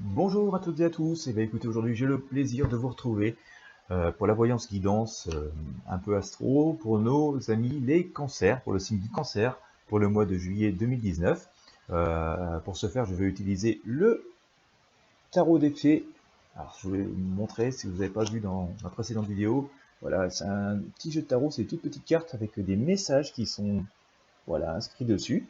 Bonjour à toutes et à tous, et bien écoutez, aujourd'hui j'ai le plaisir de vous retrouver pour la voyance guidance un peu astro pour nos amis les cancers, pour le signe du cancer, pour le mois de juillet 2019. Pour ce faire, je vais utiliser le tarot des fées. Alors je vais vous montrer, si vous n'avez pas vu dans ma précédente vidéo, voilà, c'est un petit jeu de tarot, c'est une toute petite carte avec des messages qui sont inscrits dessus.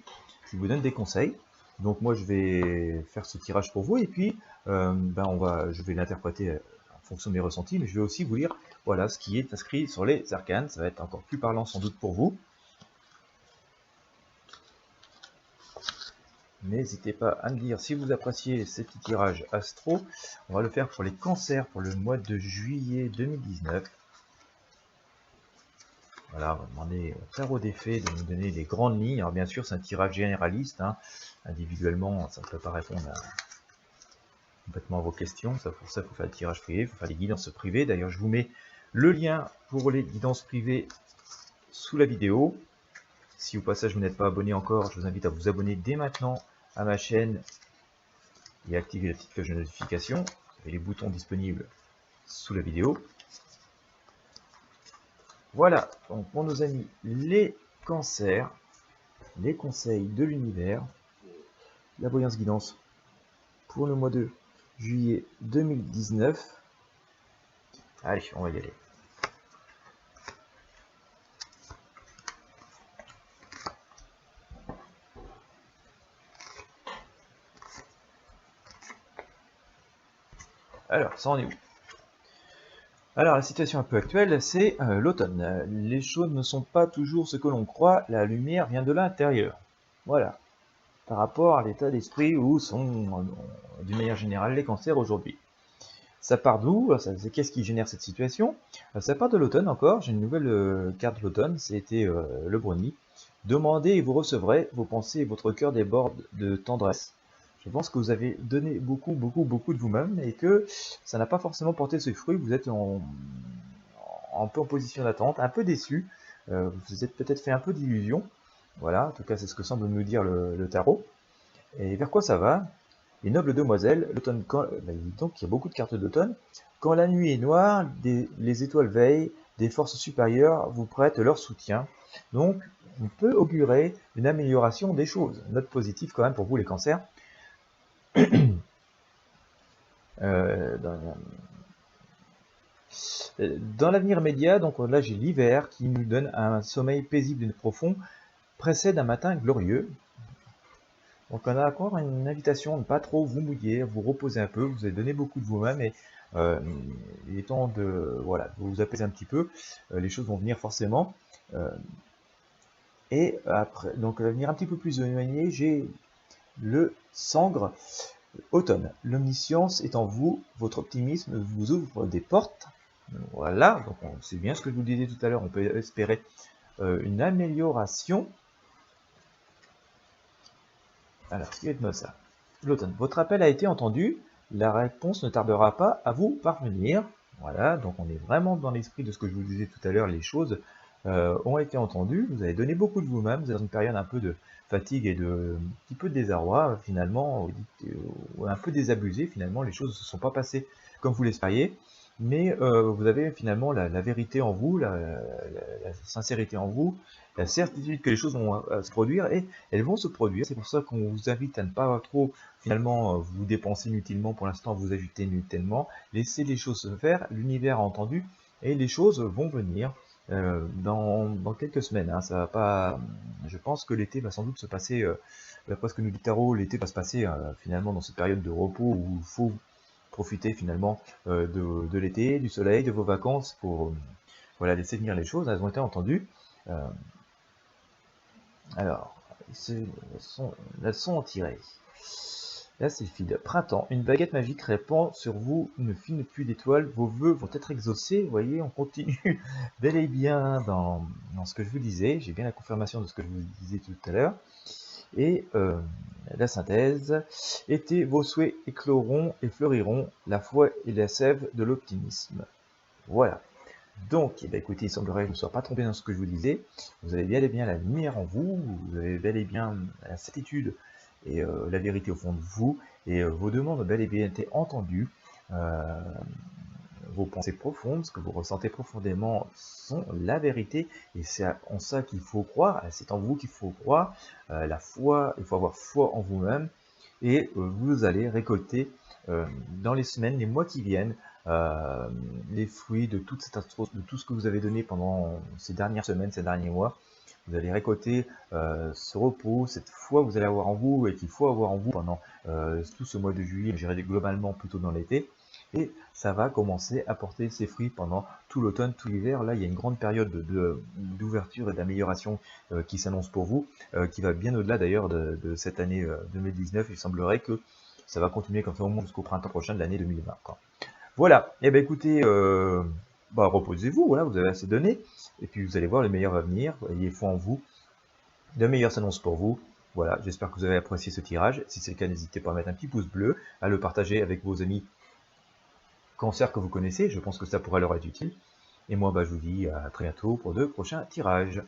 Je vous donne des conseils. Donc moi je vais faire ce tirage pour vous et puis je vais l'interpréter en fonction de mes ressentis, mais je vais aussi vous lire ce qui est inscrit sur les arcanes. Ça va être encore plus parlant sans doute pour vous. N'hésitez pas à me dire si vous appréciez ces petits tirages astro. On va le faire pour les cancers pour le mois de juillet 2019. Voilà, on va demander au tarot des fées de nous donner les grandes lignes. Alors bien sûr, c'est un tirage généraliste. Individuellement, ça ne peut pas répondre complètement à vos questions. Pour ça, il faut faire le tirage privé, il faut faire les guidances privées. D'ailleurs, je vous mets le lien pour les guidances privées sous la vidéo. Si au passage vous n'êtes pas abonné encore, je vous invite à vous abonner dès maintenant à ma chaîne et activer la petite cloche de notification. Vous avez les boutons disponibles sous la vidéo. Voilà, donc pour nos amis les cancers, les conseils de l'univers, la voyance guidance pour le mois de juillet 2019. Allez, on va y aller. Alors, ça en est où? Alors, la situation un peu actuelle, c'est l'automne. Les choses ne sont pas toujours ce que l'on croit, la lumière vient de l'intérieur. Voilà, par rapport à l'état d'esprit où sont, d'une manière générale, les cancers aujourd'hui. Ça part d'où? Qu'est-ce qui génère cette situation? Ça part de l'automne encore, j'ai une nouvelle carte de l'automne, c'était le brownie. Demandez et vous recevrez, vos pensées et votre cœur débordent de tendresse. Je pense que vous avez donné beaucoup de vous-même et que ça n'a pas forcément porté ses fruits. Vous êtes un peu en position d'attente, un peu déçu. Vous êtes peut-être fait un peu d'illusions. Voilà, en tout cas c'est ce que semble nous dire le tarot. Et vers quoi ça va? Les nobles demoiselles, l'automne, donc il y a beaucoup de cartes d'automne. Quand la nuit est noire, les étoiles veillent, des forces supérieures vous prêtent leur soutien. Donc on peut augurer une amélioration des choses. Note positive quand même pour vous les cancers. Dans l'avenir immédiat, donc là j'ai l'hiver qui nous donne un sommeil paisible et profond, précède un matin glorieux. Donc on a encore une invitation à ne pas trop vous mouiller, à vous reposer un peu, vous avez donné beaucoup de vous-même et il est temps de vous apaiser un petit peu, les choses vont venir forcément. Et après, donc l'avenir un petit peu plus éloigné, j'ai le Sangre, automne. L'omniscience est en vous, votre optimisme vous ouvre des portes. Voilà, donc c'est bien ce que je vous disais tout à l'heure, on peut espérer une amélioration. Alors, ce qui va être ça. L'automne. Votre appel a été entendu, la réponse ne tardera pas à vous parvenir. Voilà, donc on est vraiment dans l'esprit de ce que je vous disais tout à l'heure, les choses ont été entendues, vous avez donné beaucoup de vous-même, vous êtes dans une période un peu de fatigue et de un petit peu de désarroi, finalement, un peu désabusé, finalement, les choses ne se sont pas passées comme vous l'espériez, mais vous avez finalement la vérité en vous, la sincérité en vous, la certitude que les choses vont se produire, et elles vont se produire. C'est pour ça qu'on vous invite à ne pas trop, finalement, vous dépenser inutilement, pour l'instant, vous agiter inutilement, laissez les choses se faire, l'univers a entendu, et les choses vont venir. Dans quelques semaines, ça va pas. Je pense que l'été va sans doute se passer, d'après ce que nous dit Tarot, l'été va se passer finalement dans cette période de repos où il faut profiter finalement de l'été, du soleil, de vos vacances pour laisser venir les choses. Elles ont été entendues. Alors, elles sont tirées. Là, c'est le fil. Printemps. Une baguette magique répand sur vous une fine pluie d'étoiles. Vos vœux vont être exaucés. Vous voyez, on continue bel et bien dans ce que je vous disais. J'ai bien la confirmation de ce que je vous disais tout à l'heure. Et la synthèse. Été, vos souhaits écloront et fleuriront. La foi et la sève de l'optimisme. Voilà. Donc, écoutez, il semblerait que je ne sois pas trompé dans ce que je vous disais. Vous avez bel et bien la lumière en vous. Vous avez bel et bien la certitude et la vérité au fond de vous, et vos demandes ont bel et bien été entendues. Vos pensées profondes, ce que vous ressentez profondément sont la vérité, et c'est en ça qu'il faut croire, c'est en vous qu'il faut croire. La foi, il faut avoir foi en vous-même, et vous allez récolter dans les semaines, les mois qui viennent, les fruits de toute de tout ce que vous avez donné pendant ces dernières semaines, ces derniers mois. Vous allez récolter ce repos, cette foi que vous allez avoir en vous et qu'il faut avoir en vous pendant tout ce mois de juillet, je dirais globalement plutôt dans l'été. Et ça va commencer à porter ses fruits pendant tout l'automne, tout l'hiver. Là, il y a une grande période d'ouverture et d'amélioration qui s'annonce pour vous, qui va bien au-delà d'ailleurs de cette année 2019. Il semblerait que ça va continuer comme ça au moins jusqu'au printemps prochain de l'année 2020. Quoi. Voilà, et bien écoutez, reposez-vous, voilà, vous avez assez donné, et puis vous allez voir, le meilleur va venir, ayez foi en vous, de meilleures s'annoncent pour vous. Voilà, j'espère que vous avez apprécié ce tirage. Si c'est le cas, n'hésitez pas à mettre un petit pouce bleu, à le partager avec vos amis cancer que vous connaissez, je pense que ça pourrait leur être utile. Et moi, je vous dis à très bientôt pour de prochains tirages.